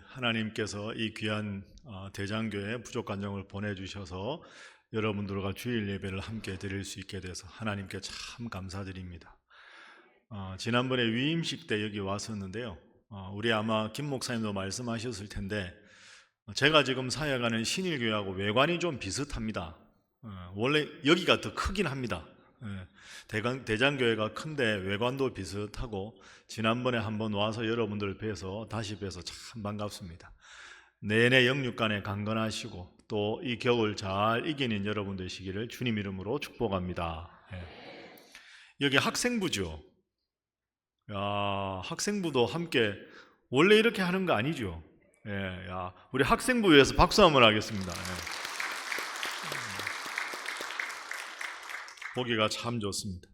하나님께서 이 귀한 대장교회 부족간정을 보내주셔서 여러분들과 주일 예배를 함께 드릴 수 있게 돼서 하나님께 참 감사드립니다. 지난번에 위임식 때 여기 왔었는데요. 우리 아마 김 목사님도 말씀하셨을 텐데 제가 지금 사역하는 신일교회하고 외관이 좀 비슷합니다. 원래 여기가 더 크긴 합니다. 대장교회가 큰데 외관도 비슷하고 지난번에 한번 와서 여러분들 뵈서 다시 뵈서 참 반갑습니다. 내내 영육간에 강건하시고 또 이 격을 잘 이기는 여러분 되시기를 주님 이름으로 축복합니다. 여기 학생부죠. 학생부도 함께 원래 이렇게 하는 거 아니죠. 우리 학생부 위해서 박수 한번 하겠습니다. 보기가 참 좋습니다.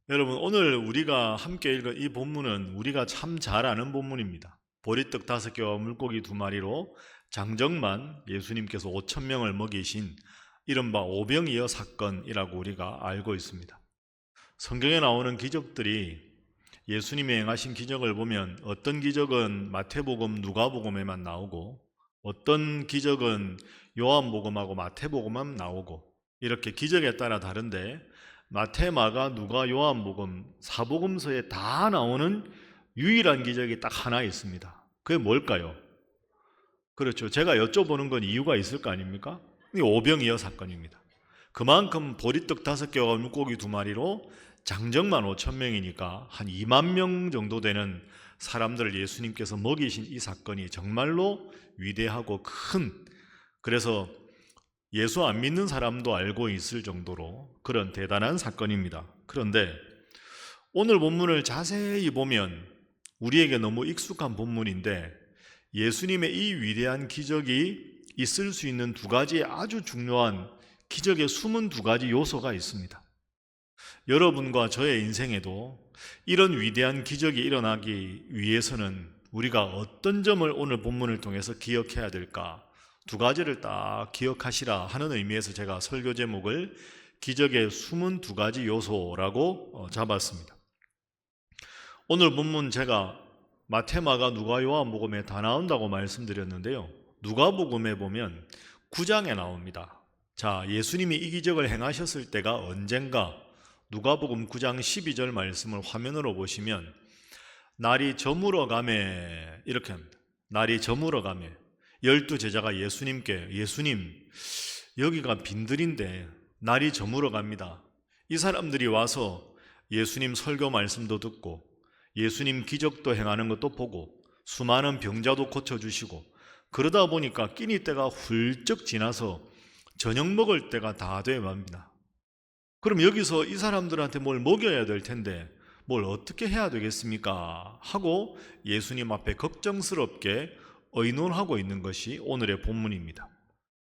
여러분, 오늘 우리가 함께 읽은 이 본문은 우리가 참 잘 아는 본문입니다. 보리떡 5개와 물고기 2마리로 장정만 예수님께서 5,000명을 먹이신 이른바 오병이어 사건이라고 우리가 알고 있습니다. 성경에 나오는 기적들이 예수님이 행하신 기적을 보면 어떤 기적은 마태복음, 누가복음에만 나오고 어떤 기적은 요한복음하고 마태복음만 나오고 이렇게 기적에 따라 다른데 마태, 마가, 누가, 요한복음, 사복음서에 다 나오는 유일한 기적이 딱 하나 있습니다. 그게 뭘까요? 그렇죠. 제가 여쭤보는 건 이유가 있을 거 아닙니까? 이 오병이어 사건입니다. 그만큼 보리떡 5개와 물고기 2마리로 장정만 5,000명이니까 한 2만 명 정도 되는 사람들을 예수님께서 먹이신 이 사건이 정말로 위대하고 큰, 그래서 예수 안 믿는 사람도 알고 있을 정도로 그런 대단한 사건입니다. 그런데 오늘 본문을 자세히 보면 우리에게 너무 익숙한 본문인데 예수님의 이 위대한 기적이 있을 수 있는 2가지 아주 중요한 기적의 숨은 2가지 요소가 있습니다. 여러분과 저의 인생에도 이런 위대한 기적이 일어나기 위해서는 우리가 어떤 점을 오늘 본문을 통해서 기억해야 될까? 2가지를 딱 기억하시라 하는 의미에서 제가 설교 제목을 기적의 숨은 2가지 요소라고 잡았습니다. 오늘 본문 제가 마태, 마가, 누가, 요한복음에 다 나온다고 말씀드렸는데요. 누가복음에 보면 9장에 나옵니다. 자, 예수님이 이 기적을 행하셨을 때가 언젠가 누가복음 9장 12절 말씀을 화면으로 보시면 날이 저물어 가매 이렇게 합니다. 날이 저물어 가매 12제자가 예수님께 예수님 여기가 빈들인데 날이 저물어 갑니다. 이 사람들이 와서 예수님 설교 말씀도 듣고 예수님 기적도 행하는 것도 보고 수많은 병자도 고쳐주시고 그러다 보니까 끼니 때가 훌쩍 지나서 저녁 먹을 때가 다 돼갑니다. 그럼 여기서 이 사람들한테 뭘 먹여야 될 텐데 뭘 어떻게 해야 되겠습니까? 하고 예수님 앞에 걱정스럽게 의논하고 있는 것이 오늘의 본문입니다.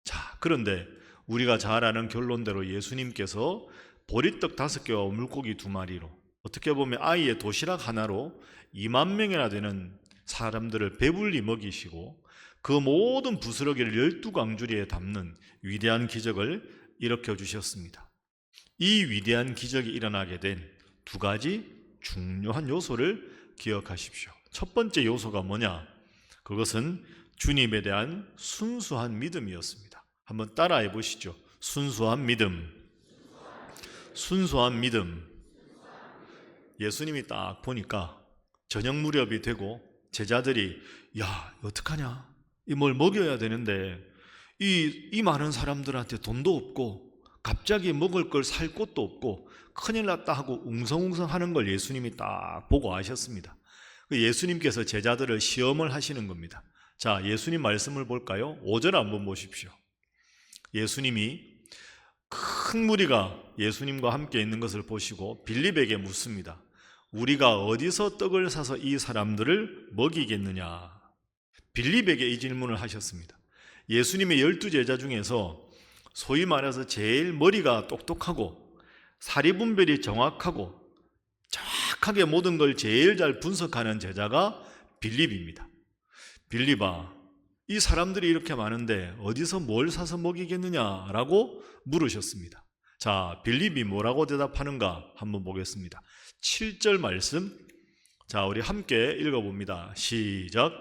자, 그런데 우리가 잘 아는 결론대로 예수님께서 보리떡 5개와 물고기 2마리로 어떻게 보면 아이의 도시락 하나로 2만 명이나 되는 사람들을 배불리 먹이시고 그 모든 부스러기를 12광주리에 담는 위대한 기적을 일으켜 주셨습니다. 이 위대한 기적이 일어나게 된 2가지 중요한 요소를 기억하십시오. 첫 번째 요소가 뭐냐? 그것은 주님에 대한 순수한 믿음이었습니다. 한번 따라해 보시죠. 순수한 믿음. 순수한 믿음. 예수님이 딱 보니까 저녁 무렵이 되고 제자들이 야, 어떡하냐? 이 뭘 먹여야 되는데 이 많은 사람들한테 돈도 없고 갑자기 먹을 걸 살 곳도 없고 큰일 났다 하고 웅성웅성 하는 걸 예수님이 딱 보고 아셨습니다. 예수님께서 제자들을 시험을 하시는 겁니다. 자, 예수님 말씀을 볼까요? 5절 한번 보십시오. 예수님이 큰 무리가 예수님과 함께 있는 것을 보시고 빌립에게 묻습니다. 우리가 어디서 떡을 사서 이 사람들을 먹이겠느냐? 빌립에게 이 질문을 하셨습니다. 예수님의 12제자 중에서 소위 말해서 제일 머리가 똑똑하고 사리분별이 정확하고 정확하게 모든 걸 제일 잘 분석하는 제자가 빌립입니다. 빌립아, 이 사람들이 이렇게 많은데 어디서 뭘 사서 먹이겠느냐라고 물으셨습니다. 자, 빌립이 뭐라고 대답하는가 한번 보겠습니다. 7절 말씀, 자, 우리 함께 읽어봅니다. 시작.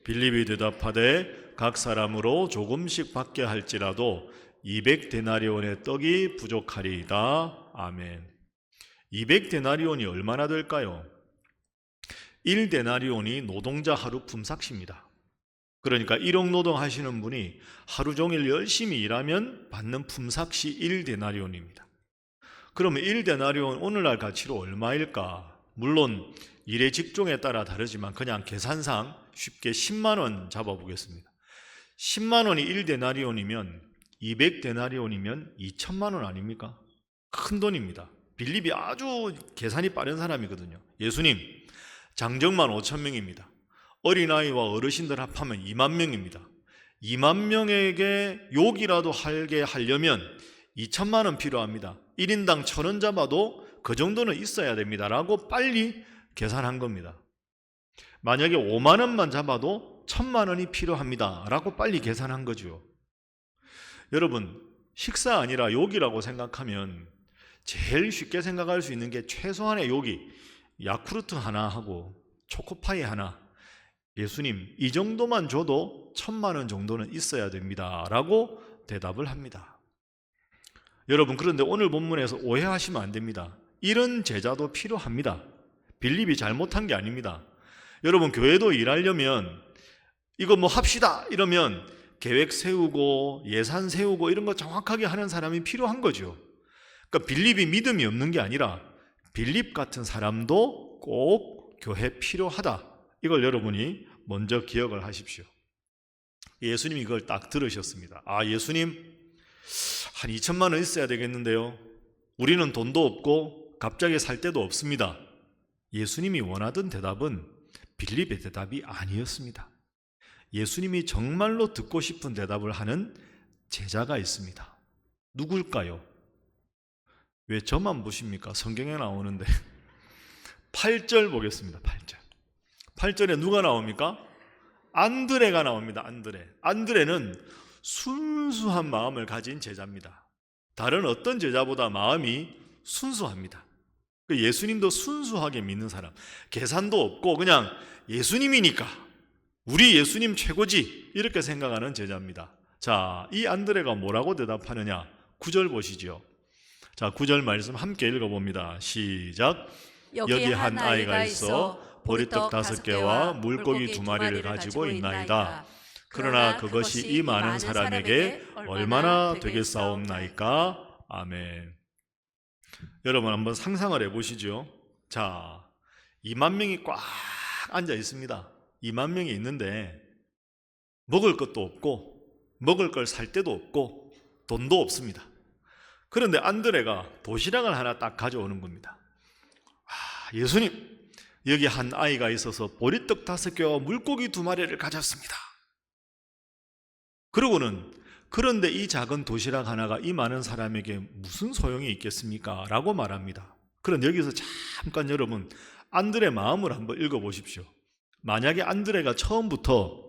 빌립이 대답하되 각 사람으로 조금씩 받게 할지라도 200데나리온의 떡이 부족하리이다. 아멘. 200데나리온이 얼마나 될까요? 1데나리온이 노동자 하루 품삯입니다. 그러니까 일용 노동하시는 분이 하루 종일 열심히 일하면 받는 품삯이 1데나리온입니다. 그러면 1데나리온 오늘날 가치로 얼마일까? 물론 일의 직종에 따라 다르지만 그냥 계산상 쉽게 10만 원 잡아보겠습니다. 10만 원이 1데나리온이면 200데나리온이면 2천만 원 아닙니까? 큰 돈입니다. 빌립이 아주 계산이 빠른 사람이거든요. 예수님, 장정만 5천 명입니다. 어린아이와 어르신들 합하면 2만 명입니다. 2만 명에게 욕이라도 하게 하려면 2천만 원 필요합니다. 1인당 1,000원 잡아도 그 정도는 있어야 됩니다. 라고 빨리 계산한 겁니다. 만약에 5만 원만 잡아도 1,000만 원이 필요합니다. 라고 빨리 계산한 거죠. 여러분, 식사 아니라 욕이라고 생각하면 제일 쉽게 생각할 수 있는 게 최소한의 욕이 야쿠르트 하나 하고 초코파이 하나, 예수님 이 정도만 줘도 1,000만 원 정도는 있어야 됩니다. 라고 대답을 합니다. 여러분, 그런데 오늘 본문에서 오해하시면 안 됩니다. 이런 제자도 필요합니다. 빌립이 잘못한 게 아닙니다. 여러분, 교회도 일하려면 이거 뭐 합시다 이러면 계획 세우고 예산 세우고 이런 거 정확하게 하는 사람이 필요한 거죠. 그러니까 빌립이 믿음이 없는 게 아니라 빌립 같은 사람도 꼭 교회 필요하다. 이걸 여러분이 먼저 기억을 하십시오. 예수님이 이걸 딱 들으셨습니다. 아, 예수님 한 2천만 원 있어야 되겠는데요. 우리는 돈도 없고 갑자기 살 데도 없습니다. 예수님이 원하던 대답은 빌립의 대답이 아니었습니다. 예수님이 정말로 듣고 싶은 대답을 하는 제자가 있습니다. 누굴까요? 왜 저만 보십니까? 성경에 나오는데 8절 보겠습니다. 8절. 8절에 누가 나옵니까? 안드레가 나옵니다. 안드레는 순수한 마음을 가진 제자입니다. 다른 어떤 제자보다 마음이 순수합니다. 예수님도 순수하게 믿는 사람, 계산도 없고 그냥 예수님이니까 우리 예수님 최고지 이렇게 생각하는 제자입니다. 자, 이 안드레가 뭐라고 대답하느냐? 9절 보시죠. 자, 9절 말씀 함께 읽어봅니다. 시작. 여기 한 아이가 있어 보리떡 5개와 물고기 2마리를 가지고 있나이다. 그러나 그것이 이 많은 사람에게 얼마나 되겠사옵나이까? 아멘. 여러분 한번 상상을 해보시죠. 자, 2만 명이 꽉 앉아 있습니다. 2만 명이 있는데 먹을 것도 없고 먹을 걸 살 데도 없고 돈도 없습니다. 그런데 안드레가 도시락을 하나 딱 가져오는 겁니다. 아, 예수님, 여기 한 아이가 있어서 보리떡 5개와 물고기 2마리를 가졌습니다. 그러고는 그런데 이 작은 도시락 하나가 이 많은 사람에게 무슨 소용이 있겠습니까? 라고 말합니다. 그런데 여기서 잠깐 여러분 안드레 마음을 한번 읽어보십시오. 만약에 안드레가 처음부터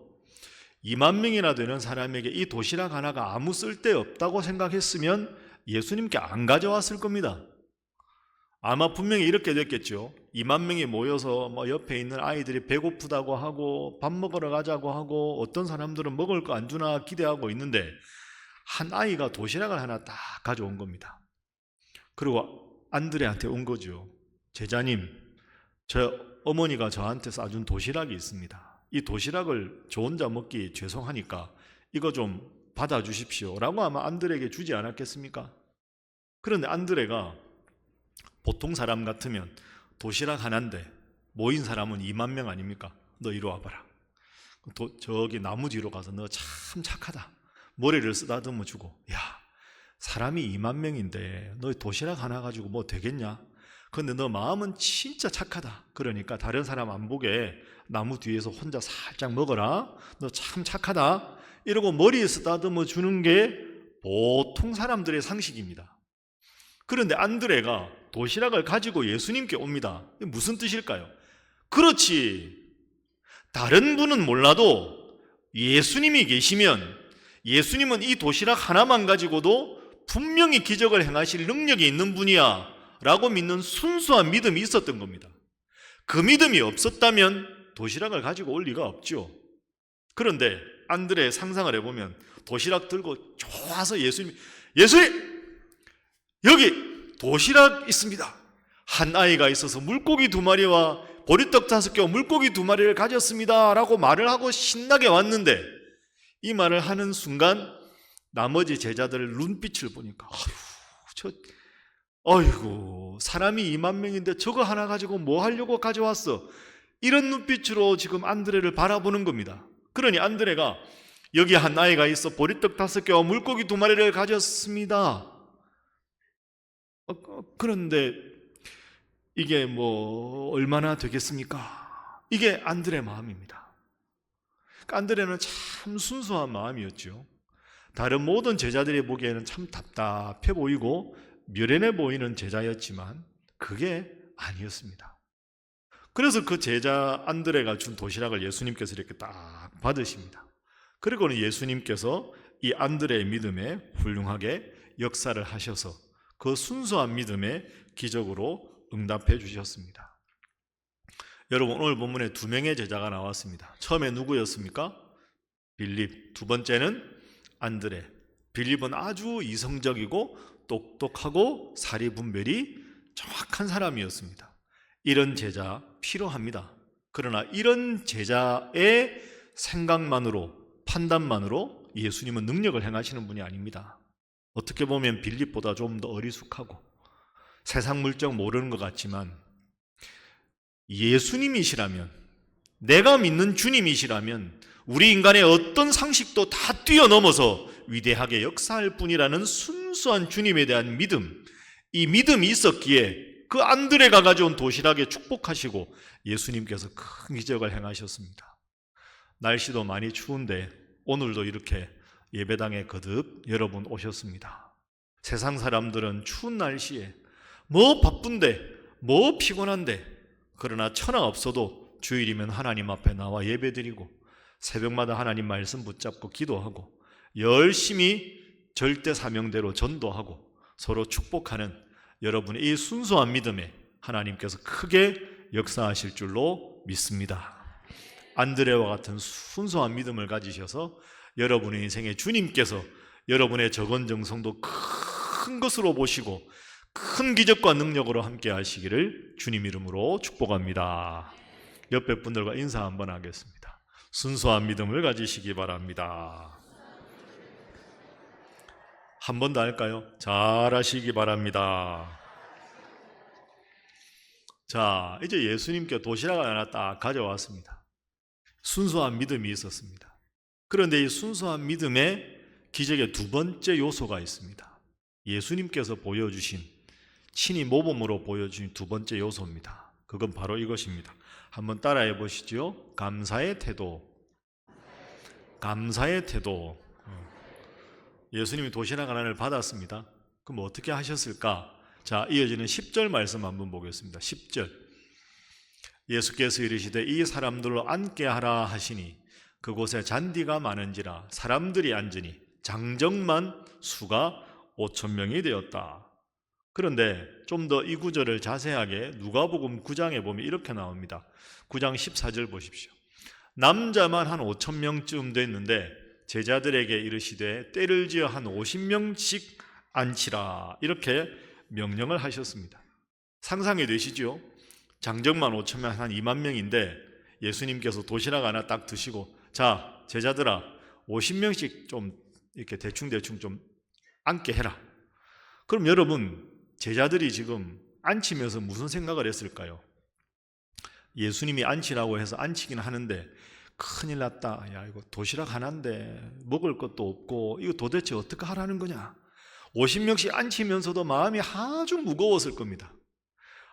2만 명이나 되는 사람에게 이 도시락 하나가 아무 쓸데없다고 생각했으면 예수님께 안 가져왔을 겁니다. 아마 분명히 이렇게 됐겠죠. 2만 명이 모여서 옆에 있는 아이들이 배고프다고 하고 밥 먹으러 가자고 하고 어떤 사람들은 먹을 거 안 주나 기대하고 있는데 한 아이가 도시락을 하나 딱 가져온 겁니다. 그리고 안드레한테 온 거죠. 제자님, 저 어머니가 저한테 싸준 도시락이 있습니다. 이 도시락을 저 혼자 먹기 죄송하니까 이거 좀 받아주십시오 라고 아마 안드레에게 주지 않았겠습니까? 그런데 안드레가 보통 사람 같으면 도시락 하나인데 모인 사람은 2만 명 아닙니까? 너 이리 와봐라. 저기 나무 뒤로 가서 너 참 착하다. 머리를 쓰다듬어 주고, 야, 사람이 2만 명인데 너 도시락 하나 가지고 뭐 되겠냐? 근데 너 마음은 진짜 착하다. 그러니까 다른 사람 안 보게 나무 뒤에서 혼자 살짝 먹어라. 너 참 착하다. 이러고 머리에 쓰다듬어 주는 게 보통 사람들의 상식입니다. 그런데 안드레가 도시락을 가지고 예수님께 옵니다. 이게 무슨 뜻일까요? 그렇지. 다른 분은 몰라도 예수님이 계시면 예수님은 이 도시락 하나만 가지고도 분명히 기적을 행하실 능력이 있는 분이야 라고 믿는 순수한 믿음이 있었던 겁니다. 그 믿음이 없었다면 도시락을 가지고 올 리가 없죠. 그런데 안드레 상상을 해보면 도시락 들고 좋아서 예수님 여기 도시락 있습니다. 한 아이가 있어서 물고기 2마리와 보리떡 5개와 물고기 2마리를 가졌습니다 라고 말을 하고 신나게 왔는데, 이 말을 하는 순간 나머지 제자들 눈빛을 보니까 어이구 사람이 2만 명인데 저거 하나 가지고 뭐 하려고 가져왔어, 이런 눈빛으로 지금 안드레를 바라보는 겁니다. 그러니 안드레가 여기 한 아이가 있어 보리떡 5개와 물고기 2마리를 가졌습니다. 그런데 이게 뭐 얼마나 되겠습니까? 이게 안드레 마음입니다. 안드레는 참 순수한 마음이었죠. 다른 모든 제자들이 보기에는 참 답답해 보이고 미련해 보이는 제자였지만 그게 아니었습니다. 그래서 그 제자 안드레가 준 도시락을 예수님께서 이렇게 딱 받으십니다. 그리고는 예수님께서 이 안드레의 믿음에 훌륭하게 역사를 하셔서 그 순수한 믿음에 기적으로 응답해 주셨습니다. 여러분, 오늘 본문에 2명의 제자가 나왔습니다. 처음에 누구였습니까? 빌립. 두 번째는 안드레. 빌립은 아주 이성적이고 똑똑하고 사리분별이 정확한 사람이었습니다. 이런 제자 필요합니다. 그러나 이런 제자의 생각만으로, 판단만으로 예수님은 능력을 행하시는 분이 아닙니다. 어떻게 보면 빌립보다 좀 더 어리숙하고 세상 물정 모르는 것 같지만 예수님이시라면, 내가 믿는 주님이시라면 우리 인간의 어떤 상식도 다 뛰어넘어서 위대하게 역사할 뿐이라는 순수한 주님에 대한 믿음, 이 믿음이 있었기에 그 안드레가 가져온 도시락에 축복하시고 예수님께서 큰 기적을 행하셨습니다. 날씨도 많이 추운데 오늘도 이렇게 예배당에 거듭 여러분 오셨습니다. 세상 사람들은 추운 날씨에 뭐 바쁜데 뭐 피곤한데, 그러나 천하 없어도 주일이면 하나님 앞에 나와 예배드리고 새벽마다 하나님 말씀 붙잡고 기도하고 열심히 절대 사명대로 전도하고 서로 축복하는 여러분의 이 순수한 믿음에 하나님께서 크게 역사하실 줄로 믿습니다. 안드레와 같은 순수한 믿음을 가지셔서 여러분의 인생에 주님께서 여러분의 적은 정성도 큰 것으로 보시고 큰 기적과 능력으로 함께 하시기를 주님 이름으로 축복합니다. 옆에 분들과 인사 한번 하겠습니다. 순수한 믿음을 가지시기 바랍니다. 한 번 더 할까요? 잘하시기 바랍니다. 자, 이제 예수님께 도시락을 하나 딱 가져왔습니다. 순수한 믿음이 있었습니다. 그런데 이 순수한 믿음에 기적의 2번째 요소가 있습니다. 예수님께서 보여주신, 친히 모범으로 보여주신 2번째 요소입니다. 그건 바로 이것입니다. 한번 따라해 보시죠. 감사의 태도. 감사의 태도. 예수님이 도시락 하나를 받았습니다. 그럼 어떻게 하셨을까? 자, 이어지는 10절 말씀 한번 보겠습니다. 10절. 예수께서 이르시되 이 사람들로 앉게 하라 하시니 그곳에 잔디가 많은지라 사람들이 앉으니 장정만 수가 5,000명이 되었다. 그런데 좀 더 이 구절을 자세하게 누가복음 9장에 보면 이렇게 나옵니다. 9장 14절 보십시오. 남자만 한 5,000명쯤 됐는데 제자들에게 이르시되 때를 지어 한 50명씩 앉히라, 이렇게 명령을 하셨습니다. 상상이 되시죠? 장정만 5,000명, 한 2만 명인데 예수님께서 도시락 하나 딱 드시고, 자 제자들아 50명씩 좀 이렇게 대충 좀 앉게 해라. 그럼 여러분, 제자들이 지금 앉히면서 무슨 생각을 했을까요? 예수님이 앉히라고 해서 앉히긴 하는데 큰일 났다. 야, 이거 도시락 하나인데 먹을 것도 없고 이거 도대체 어떻게 하라는 거냐. 50명씩 앉히면서도 마음이 아주 무거웠을 겁니다.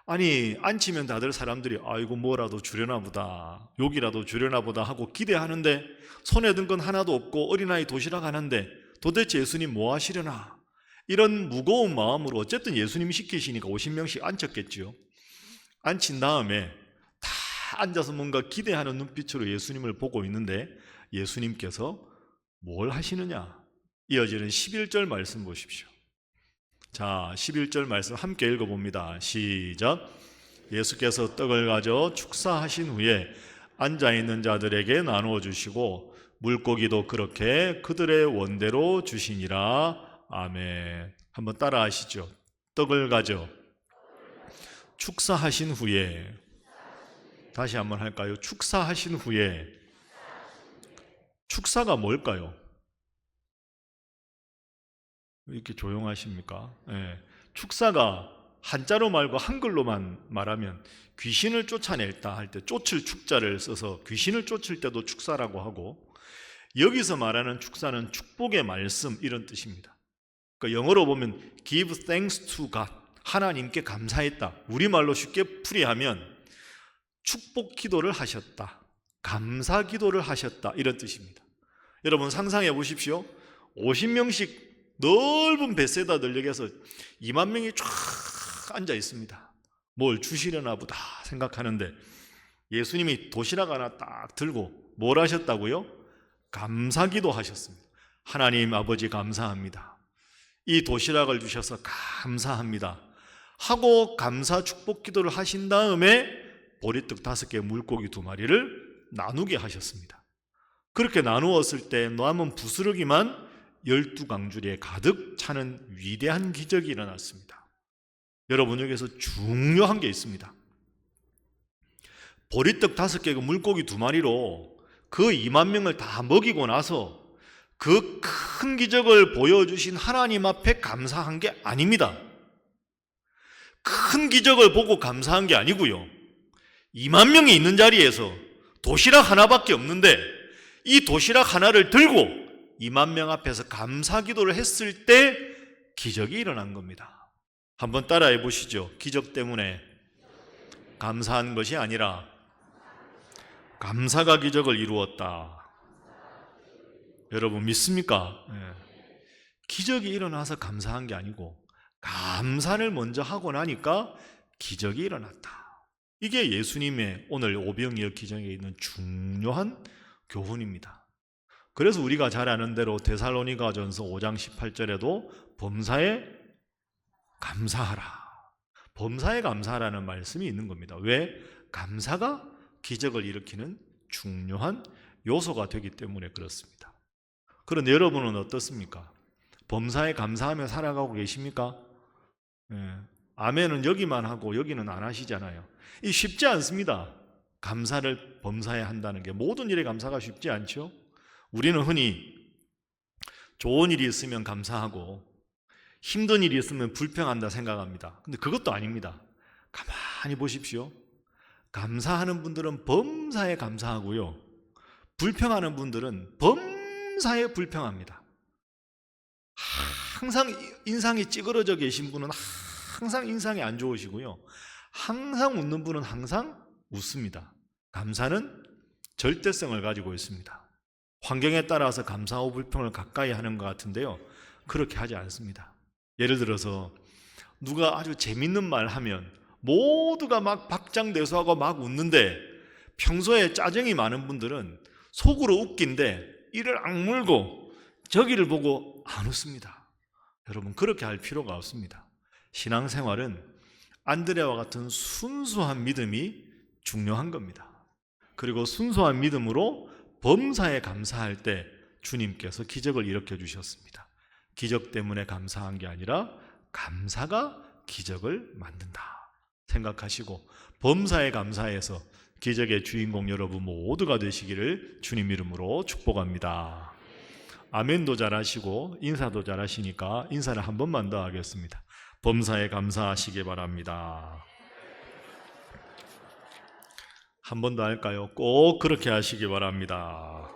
아니, 앉히면 다들 사람들이 아이고 뭐라도 주려나 보다, 욕이라도 주려나 보다 하고 기대하는데 손에 든 건 하나도 없고 어린아이 도시락 하나인데 도대체 예수님 뭐 하시려나, 이런 무거운 마음으로 어쨌든 예수님이 시키시니까 50명씩 앉혔겠죠. 앉힌 다음에 다 앉아서 뭔가 기대하는 눈빛으로 예수님을 보고 있는데 예수님께서 뭘 하시느냐. 이어지는 11절 말씀 보십시오. 자, 11절 말씀 함께 읽어봅니다. 시작. 예수께서 떡을 가져 축사하신 후에 앉아있는 자들에게 나누어 주시고 물고기도 그렇게 그들의 원대로 주시니라. 아멘. 한번 따라 하시죠. 떡을 가져 축사하신 후에, 다시 한번 할까요? 축사하신 후에. 축사가 뭘까요? 이렇게 조용하십니까? 예. 축사가 한자로 말고 한글로만 말하면 귀신을 쫓아냈다 할 때 쫓을 축자를 써서 귀신을 쫓을 때도 축사라고 하고, 여기서 말하는 축사는 축복의 말씀 이런 뜻입니다. 그러니까 영어로 보면 give thanks to God, 하나님께 감사했다. 우리말로 쉽게 풀이하면 축복 기도를 하셨다, 감사 기도를 하셨다, 이런 뜻입니다. 여러분 상상해 보십시오. 50명씩 넓은 베세다 들녘에서 2만 명이 쫙 앉아 있습니다. 뭘 주시려나 보다 생각하는데 예수님이 도시락 하나 딱 들고 뭘 하셨다고요? 감사기도 하셨습니다. 하나님 아버지 감사합니다. 이 도시락을 주셔서 감사합니다 하고 감사 축복 기도를 하신 다음에 보리떡 5개, 물고기 2마리를 나누게 하셨습니다. 그렇게 나누었을 때 남은 부스러기만 12강줄에 가득 차는 위대한 기적이 일어났습니다. 여러분, 여기서 중요한 게 있습니다. 보리떡 5개고 물고기 2마리로 그 2만 명을 다 먹이고 나서 그 큰 기적을 보여주신 하나님 앞에 감사한 게 아닙니다. 큰 기적을 보고 감사한 게 아니고요, 2만 명이 있는 자리에서 도시락 하나밖에 없는데 이 도시락 하나를 들고 2만 명 앞에서 감사 기도를 했을 때 기적이 일어난 겁니다. 한번 따라해 보시죠. 기적 때문에 감사한 것이 아니라 감사가 기적을 이루었다. 여러분 믿습니까? 네. 기적이 일어나서 감사한 게 아니고 감사를 먼저 하고 나니까 기적이 일어났다. 이게 예수님의 오늘 오병이어 기적에 있는 중요한 교훈입니다. 그래서 우리가 잘 아는 대로 데살로니가전서 5장 18절에도 범사에 감사하라, 범사에 감사하라는 말씀이 있는 겁니다. 왜? 감사가 기적을 일으키는 중요한 요소가 되기 때문에 그렇습니다. 그런데 여러분은 어떻습니까? 범사에 감사하며 살아가고 계십니까? 아멘은 여기만 하고 여기는 안 하시잖아요. 이 쉽지 않습니다. 감사를 범사에 한다는 게 모든 일에 감사가 쉽지 않죠. 우리는 흔히 좋은 일이 있으면 감사하고 힘든 일이 있으면 불평한다 생각합니다. 근데 그것도 아닙니다. 가만히 보십시오. 감사하는 분들은 범사에 감사하고요, 불평하는 분들은 범사에 불평합니다. 항상 인상이 찌그러져 계신 분은 항상 인상이 안 좋으시고요, 항상 웃는 분은 항상 웃습니다. 감사는 절대성을 가지고 있습니다. 환경에 따라서 감사하고 불평을 가까이 하는 것 같은데요, 그렇게 하지 않습니다. 예를 들어서 누가 아주 재밌는 말 하면 모두가 막 박장대소하고 막 웃는데 평소에 짜증이 많은 분들은 속으로 웃긴데 이를 악물고 저기를 보고 안 웃습니다. 여러분, 그렇게 할 필요가 없습니다. 신앙생활은 안드레와 같은 순수한 믿음이 중요한 겁니다. 그리고 순수한 믿음으로 범사에 감사할 때 주님께서 기적을 일으켜 주셨습니다. 기적 때문에 감사한 게 아니라 감사가 기적을 만든다 생각하시고 범사에 감사해서 기적의 주인공 여러분 모두가 되시기를 주님 이름으로 축복합니다. 아멘도 잘하시고 인사도 잘하시니까 인사를 한 번만 더 하겠습니다. 범사에 감사하시기 바랍니다. 한 번 더 할까요? 꼭 그렇게 하시기 바랍니다.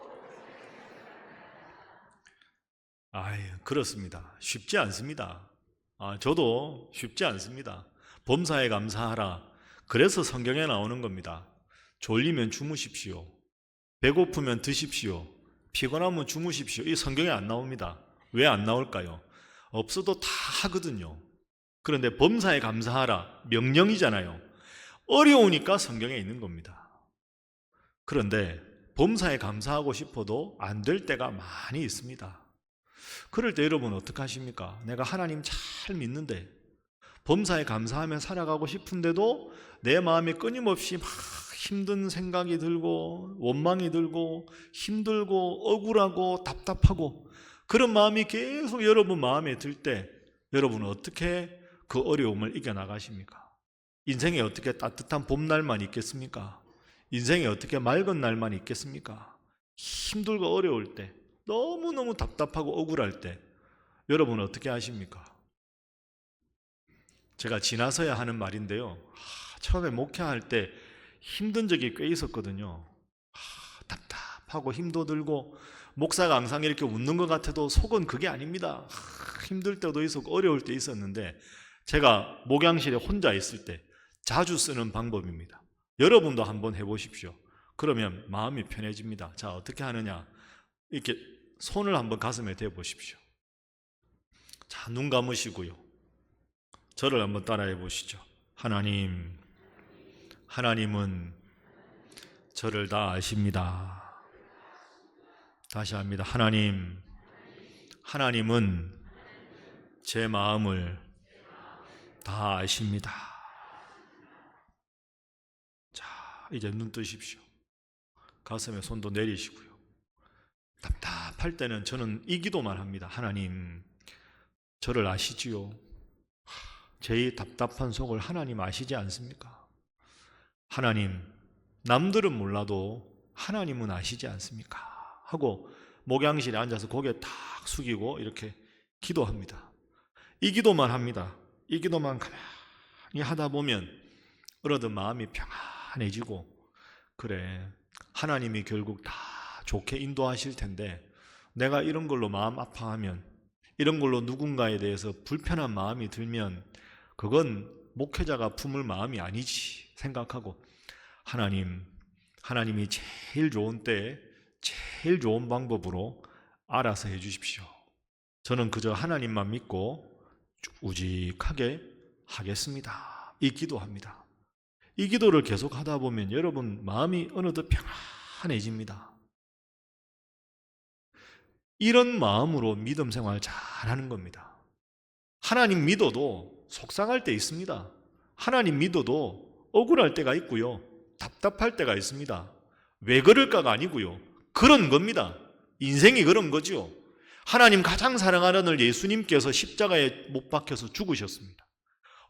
그렇습니다. 쉽지 않습니다. 저도 쉽지 않습니다. 범사에 감사하라. 그래서 성경에 나오는 겁니다. 졸리면 주무십시오. 배고프면 드십시오. 피곤하면 주무십시오. 이 성경에 안 나옵니다. 왜 안 나올까요? 없어도 다 하거든요. 그런데 범사에 감사하라 명령이잖아요. 어려우니까 성경에 있는 겁니다. 그런데 범사에 감사하고 싶어도 안 될 때가 많이 있습니다. 그럴 때 여러분 어떻게 하십니까? 내가 하나님 잘 믿는데 범사에 감사하며 살아가고 싶은데도 내 마음에 끊임없이 막 힘든 생각이 들고 원망이 들고 힘들고 억울하고 답답하고 그런 마음이 계속 여러분 마음에 들 때 여러분은 어떻게 그 어려움을 이겨나가십니까? 인생에 어떻게 따뜻한 봄날만 있겠습니까? 인생에 어떻게 맑은 날만 있겠습니까? 힘들고 어려울 때, 너무너무 답답하고 억울할 때 여러분은 어떻게 하십니까? 제가 지나서야 하는 말인데요. 처음에 목회할 때 힘든 적이 꽤 있었거든요. 답답하고 힘도 들고 목사가 항상 이렇게 웃는 것 같아도 속은 그게 아닙니다. 힘들 때도 있었고 어려울 때 있었는데 제가 목양실에 혼자 있을 때 자주 쓰는 방법입니다. 여러분도 한번 해보십시오. 그러면 마음이 편해집니다. 자, 어떻게 하느냐? 이렇게 손을 한번 가슴에 대보십시오. 자, 눈 감으시고요. 저를 한번 따라해 보시죠. 하나님은 저를 다 아십니다. 다시 합니다. 하나님은 제 마음을 다 아십니다. 자, 이제 눈 뜨십시오. 가슴에 손도 내리시고요. 답답할 때는 저는 이 기도만 합니다. 하나님, 저를 아시지요? 제 답답한 속을 하나님 아시지 않습니까? 하나님, 남들은 몰라도 하나님은 아시지 않습니까? 하고 목양실에 앉아서 고개 탁 숙이고 이렇게 기도합니다. 이 기도만 합니다. 이 기도만 가만히 하다 보면 어느덧 마음이 평안해지고, 그래, 하나님이 결국 다 좋게 인도하실 텐데 내가 이런 걸로 마음 아파하면, 이런 걸로 누군가에 대해서 불편한 마음이 들면 그건 목회자가 품을 마음이 아니지 생각하고, 하나님이 제일 좋은 때에 제일 좋은 방법으로 알아서 해주십시오. 저는 그저 하나님만 믿고 우직하게 하겠습니다. 이 기도합니다. 이 기도를 계속 하다 보면 여러분 마음이 어느덧 평안해집니다. 이런 마음으로 믿음 생활 잘하는 겁니다. 하나님 믿어도 속상할 때 있습니다. 하나님 믿어도 억울할 때가 있고요. 답답할 때가 있습니다. 왜 그럴까가 아니고요. 그런 겁니다. 인생이 그런 거죠. 하나님 가장 사랑하는 예수님께서 십자가에 못 박혀서 죽으셨습니다.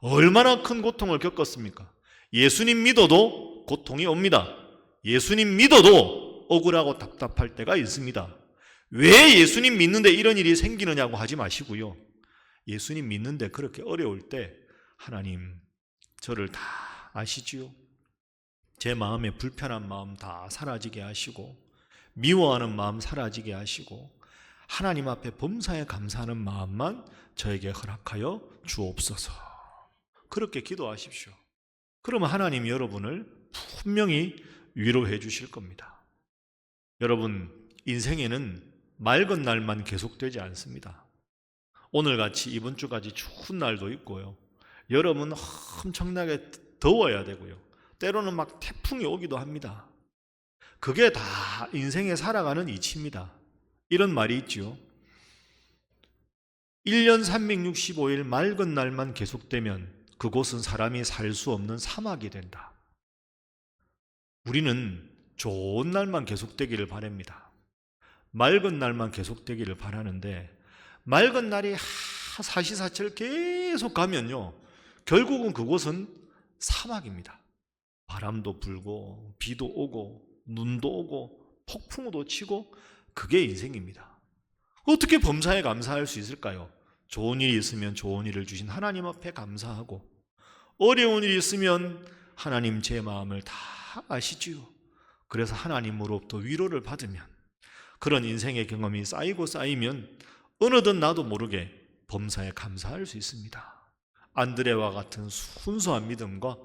얼마나 큰 고통을 겪었습니까? 예수님 믿어도 고통이 옵니다. 예수님 믿어도 억울하고 답답할 때가 있습니다. 왜 예수님 믿는데 이런 일이 생기느냐고 하지 마시고요. 예수님 믿는데 그렇게 어려울 때 하나님, 저를 다 아시지요? 제 마음에 불편한 마음 다 사라지게 하시고, 미워하는 마음 사라지게 하시고, 하나님 앞에 범사에 감사하는 마음만 저에게 허락하여 주옵소서. 그렇게 기도하십시오. 그러면 하나님이 여러분을 분명히 위로해 주실 겁니다. 여러분, 인생에는 맑은 날만 계속되지 않습니다. 오늘같이 이번 주까지 추운 날도 있고요. 여름은 엄청나게 더워야 되고요. 때로는 막 태풍이 오기도 합니다. 그게 다 인생에 살아가는 이치입니다. 이런 말이 있지요. 1년 365일 맑은 날만 계속되면 그곳은 사람이 살 수 없는 사막이 된다. 우리는 좋은 날만 계속되기를 바랍니다. 맑은 날만 계속되기를 바라는데, 맑은 날이 사시사철 계속 가면요, 결국은 그곳은 사막입니다. 바람도 불고 비도 오고 눈도 오고 폭풍우도 치고, 그게 인생입니다. 어떻게 범사에 감사할 수 있을까요? 좋은 일이 있으면 좋은 일을 주신 하나님 앞에 감사하고, 어려운 일이 있으면 하나님 제 마음을 다 아시지요. 그래서 하나님으로부터 위로를 받으면, 그런 인생의 경험이 쌓이고 쌓이면 어느덧 나도 모르게 범사에 감사할 수 있습니다. 안드레와 같은 순수한 믿음과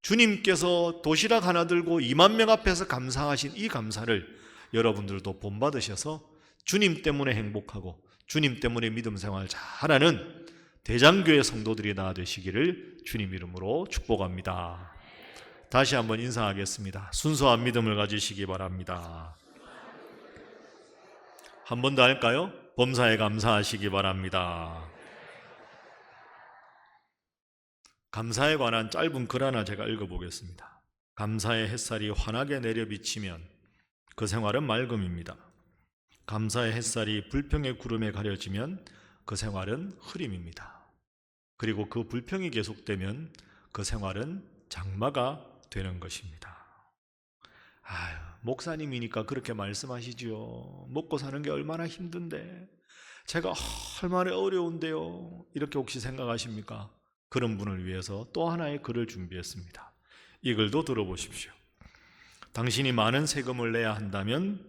주님께서 도시락 하나 들고 2만 명 앞에서 감사하신 이 감사를 여러분들도 본받으셔서 주님 때문에 행복하고 주님 때문에 믿음 생활 잘하는 대장교회 성도들이 다 되시기를 주님 이름으로 축복합니다. 다시 한번 인사하겠습니다. 순수한 믿음을 가지시기 바랍니다. 한 번 더 할까요? 범사에 감사하시기 바랍니다. 감사에 관한 짧은 글 하나 제가 읽어보겠습니다. 감사의 햇살이 환하게 내려 비치면 그 생활은 맑음입니다. 감사의 햇살이 불평의 구름에 가려지면 그 생활은 흐림입니다. 그리고 그 불평이 계속되면 그 생활은 장마가 되는 것입니다. 아유, 목사님이니까 그렇게 말씀하시죠. 먹고 사는 게 얼마나 힘든데, 제가 얼마나 어려운데요. 이렇게 혹시 생각하십니까? 그런 분을 위해서 또 하나의 글을 준비했습니다. 이 글도 들어보십시오. 당신이 많은 세금을 내야 한다면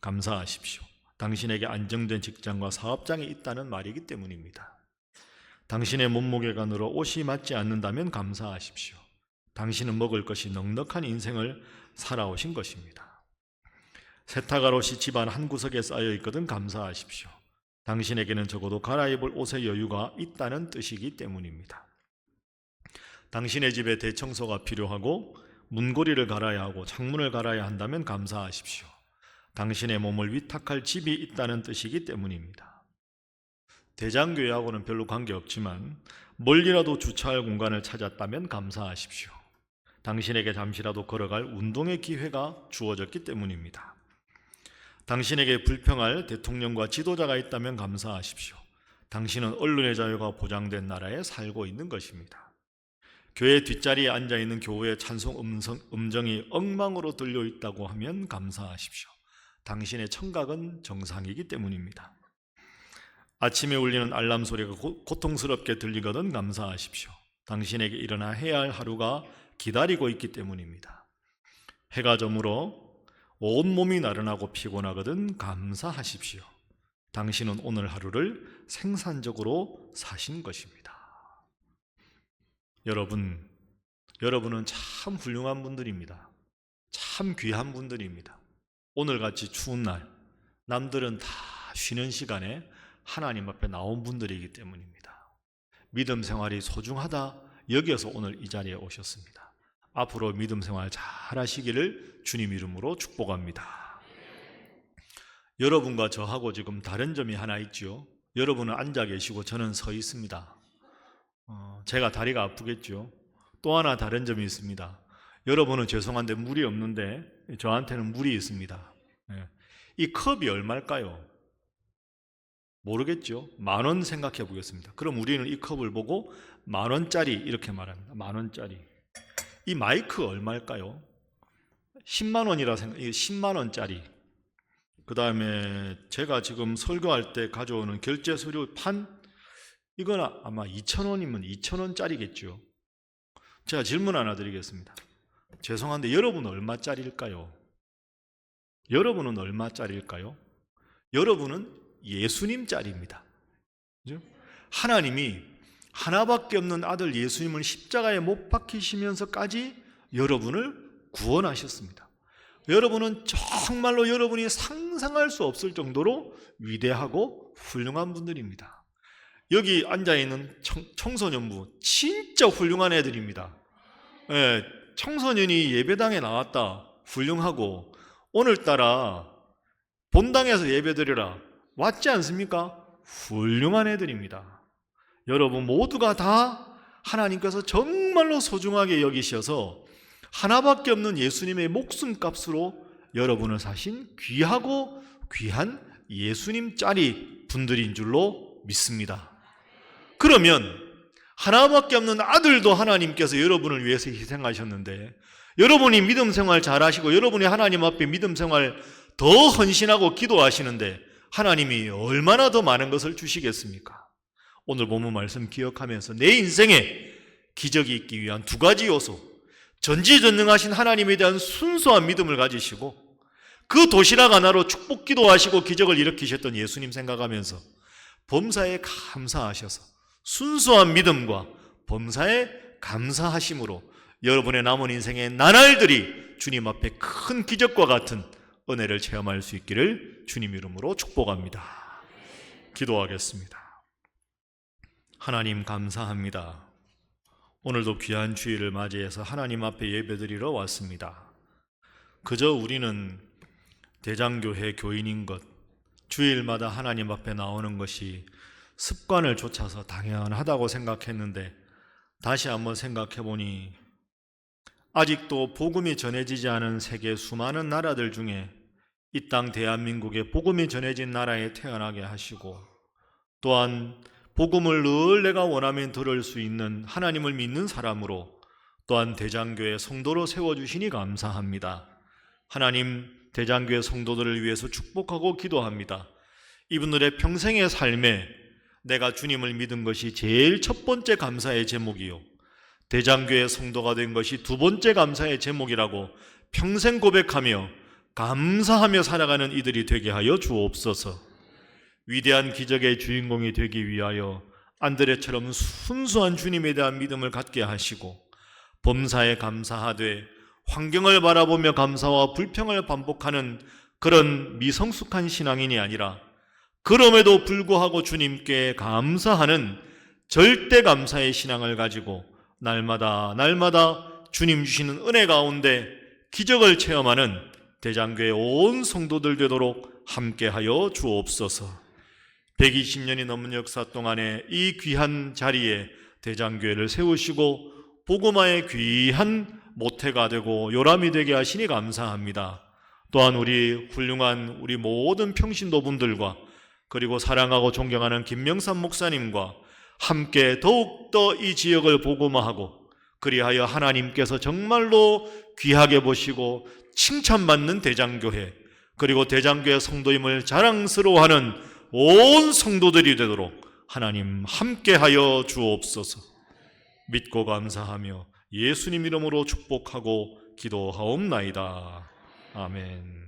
감사하십시오. 당신에게 안정된 직장과 사업장이 있다는 말이기 때문입니다. 당신의 몸무게가 늘어 옷이 맞지 않는다면 감사하십시오. 당신은 먹을 것이 넉넉한 인생을 살아오신 것입니다. 세탁할 옷이 집안 한 구석에 쌓여 있거든 감사하십시오. 당신에게는 적어도 갈아입을 옷의 여유가 있다는 뜻이기 때문입니다. 당신의 집에 대청소가 필요하고 문고리를 갈아야 하고 창문을 갈아야 한다면 감사하십시오. 당신의 몸을 위탁할 집이 있다는 뜻이기 때문입니다. 대장교회하고는 별로 관계없지만 멀리라도 주차할 공간을 찾았다면 감사하십시오. 당신에게 잠시라도 걸어갈 운동의 기회가 주어졌기 때문입니다. 당신에게 불평할 대통령과 지도자가 있다면 감사하십시오. 당신은 언론의 자유가 보장된 나라에 살고 있는 것입니다. 교회 뒷자리에 앉아있는 교우의 찬송 음정이 엉망으로 들려 있다고 하면 감사하십시오. 당신의 청각은 정상이기 때문입니다. 아침에 울리는 알람 소리가 고통스럽게 들리거든 감사하십시오. 당신에게 일어나 해야 할 하루가 기다리고 있기 때문입니다. 해가 저물어 온몸이 나른하고 피곤하거든 감사하십시오. 당신은 오늘 하루를 생산적으로 사신 것입니다. 여러분은 참 훌륭한 분들입니다. 참 귀한 분들입니다. 오늘같이 추운 날, 남들은 다 쉬는 시간에 하나님 앞에 나온 분들이기 때문입니다. 믿음 생활이 소중하다 여기에서 오늘 이 자리에 오셨습니다. 앞으로 믿음 생활 잘 하시기를 주님 이름으로 축복합니다. 여러분과 저하고 지금 다른 점이 하나 있죠. 여러분은 앉아 계시고 저는 서 있습니다. 제가 다리가 아프겠죠. 또 하나 다른 점이 있습니다. 여러분은 죄송한데 물이 없는데 저한테는 물이 있습니다. 이 컵이 얼마일까요? 모르겠죠. 10,000원 생각해 보겠습니다. 그럼 우리는 이 컵을 보고 10,000원짜리 이렇게 말합니다. 10,000원짜리. 이 마이크 얼마일까요? 10만 원이라 생각해요. 10만 원짜리. 그 다음에 제가 지금 설교할 때 가져오는 결제 서류 판, 이건 아마 2,000원이면 2,000원짜리겠죠. 제가 질문 하나 드리겠습니다. 죄송한데 여러분은 얼마짜리일까요? 여러분은 얼마짜리일까요? 여러분은 예수님짜리입니다. 그죠? 하나님이 하나밖에 없는 아들 예수님을 십자가에 못 박히시면서까지 여러분을 구원하셨습니다. 여러분은 정말로 여러분이 상상할 수 없을 정도로 위대하고 훌륭한 분들입니다. 여기 앉아있는 청소년부 진짜 훌륭한 애들입니다. 청소년이 예배당에 나왔다 훌륭하고 오늘따라 본당에서 예배드리라 왔지 않습니까? 훌륭한 애들입니다. 여러분 모두가 다 하나님께서 정말로 소중하게 여기셔서 하나밖에 없는 예수님의 목숨값으로 여러분을 사신 귀하고 귀한 예수님짜리 분들인 줄로 믿습니다. 그러면 하나밖에 없는 아들도 하나님께서 여러분을 위해서 희생하셨는데 여러분이 믿음 생활 잘하시고 여러분이 하나님 앞에 믿음 생활 더 헌신하고 기도하시는데 하나님이 얼마나 더 많은 것을 주시겠습니까? 오늘 본문 말씀 기억하면서 내 인생에 기적이 있기 위한 2가지 요소, 전지전능하신 하나님에 대한 순수한 믿음을 가지시고 그 도시락 하나로 축복 기도하시고 기적을 일으키셨던 예수님 생각하면서 범사에 감사하셔서 순수한 믿음과 범사에 감사하심으로 여러분의 남은 인생의 나날들이 주님 앞에 큰 기적과 같은 은혜를 체험할 수 있기를 주님 이름으로 축복합니다. 기도하겠습니다. 하나님 감사합니다. 오늘도 귀한 주일을 맞이해서 하나님 앞에 예배드리러 왔습니다. 그저 우리는 대장교회 교인인 것, 주일마다 하나님 앞에 나오는 것이 습관을 좇아서 당연하다고 생각했는데 다시 한번 생각해 보니 아직도 복음이 전해지지 않은 세계 수많은 나라들 중에 이 땅 대한민국에 복음이 전해진 나라에 태어나게 하시고, 또한 복음을 늘 내가 원하면 들을 수 있는 하나님을 믿는 사람으로, 또한 대장교회 성도로 세워주시니 감사합니다. 하나님, 대장교회 성도들을 위해서 축복하고 기도합니다. 이분들의 평생의 삶에 내가 주님을 믿은 것이 제일 첫 번째 감사의 제목이요, 대장교회 성도가 된 것이 두 번째 감사의 제목이라고 평생 고백하며 감사하며 살아가는 이들이 되게 하여 주옵소서. 위대한 기적의 주인공이 되기 위하여 안드레처럼 순수한 주님에 대한 믿음을 갖게 하시고, 범사에 감사하되 환경을 바라보며 감사와 불평을 반복하는 그런 미성숙한 신앙인이 아니라, 그럼에도 불구하고 주님께 감사하는 절대 감사의 신앙을 가지고 날마다 주님 주시는 은혜 가운데 기적을 체험하는 대장교회 온 성도들 되도록 함께하여 주옵소서. 120년이 넘은 역사 동안에 이 귀한 자리에 대장교회를 세우시고 복음화의 귀한 모태가 되고 요람이 되게 하시니 감사합니다. 또한 우리 훌륭한 우리 모든 평신도분들과, 그리고 사랑하고 존경하는 김명삼 목사님과 함께 더욱더 이 지역을 복음화하고, 그리하여 하나님께서 정말로 귀하게 보시고 칭찬받는 대장교회, 그리고 대장교회 성도임을 자랑스러워하는 온 성도들이 되도록 하나님 함께하여 주옵소서. 믿고 감사하며 예수님 이름으로 축복하고 기도하옵나이다. 아멘.